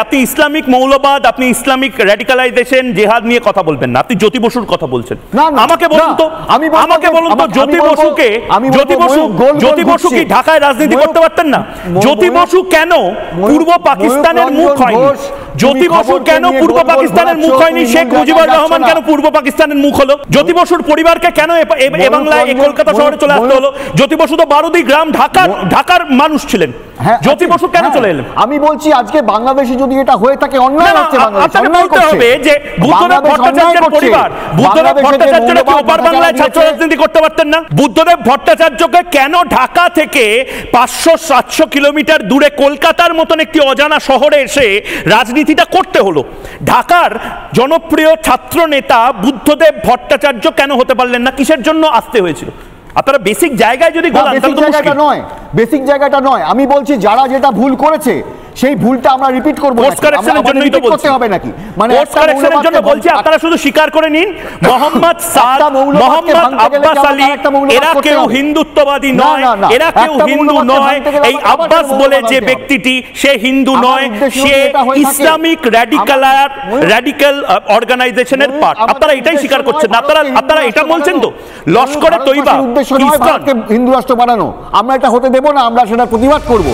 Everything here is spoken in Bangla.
আপনি ইসলামিক মৌলবাদ, আপনি ইসলামিক র্যাডিকালাইজেশন, জিহাদ নিয়ে কথা বলবেন না, আপনি জ্যোতি বসুর কথা বলছেন। আমাকে বলুন তো, জ্যোতি বসু কি ঢাকায় রাজনীতি করতে পারতেন না? জ্যোতি বসু কেন পূর্ব পাকিস্তানের মুখ হয়নি? জ্যোতি বসু কেন পূর্ব পাকিস্তানের মুখ হয়নি? শেখ মুজিবুর রহমান কেন পূর্ব পাকিস্তানের মুখ হলো? জ্যোতি বসুর পরিবারকে কেন এ বাংলায় কলকাতা শহরে চলে আসতে হলো? জ্যোতি বসু তো বারুদি গ্রাম ঢাকার মানুষ ছিলেন, জ্যোতি বসু কেন চলে এলেন? আমি বলছি আজকে বাংলাদেশে যদি এটা হয়ে থাকে অন্যায় হচ্ছে, আপনাকে বলতে হবে যে বুদ্ধদেব ভট্টাচার্যের পরিবার, বুদ্ধদেব ভট্টাচার্যরা কি ওপার বাংলায় ছাত্র রাজনীতি করতে পারতেন না? বুদ্ধদেব ভট্টাচার্যকে কেন ঢাকা থেকে 500-700 কিলোমিটার দূরে কলকাতার মতন একটি অজানা শহরে এসে রাজনীতিটা করতে হলো? ঢাকার জনপ্রিয় ছাত্র নেতা বুদ্ধদেব ভট্টাচার্য কেন হতে পারলেন না? কিসের জন্য আসতে হয়েছিল? আপনারা বেসিক জায়গায় যদি বেসিক জায়গাটা নয়, আমি বলছি যারা যেটা ভুল করেছে সেই ভুলটা আমরা রিপিট করব না, কারেকশনের জন্যই তো বলছি, হবে নাকি? মানে কোর্স কারেকশনের জন্য বলছি, আপনারা শুধু স্বীকার করে নিন মোহাম্মদ সাদ, মোহাম্মদ আব্বাস আলী এরা কেউ হিন্দুত্ববাদী নয়, এরা কেউ হিন্দু নয়। এই আব্বাস বলে যে ব্যক্তিটি সে হিন্দু নয়, সে ইসলামিক র্যাডিক্যাল অর্গানাইজেশনের পার্ট। আপনারা এটাই স্বীকার করছেন না, আপনারা এটা বলছেন তো লস্করে তৈবা উদ্দেশ্য নয় ভারতকে হিন্দু রাষ্ট্র বানানো, আমরা এটা হতে দেব না, আমরা সেটা প্রতিবাদ করব।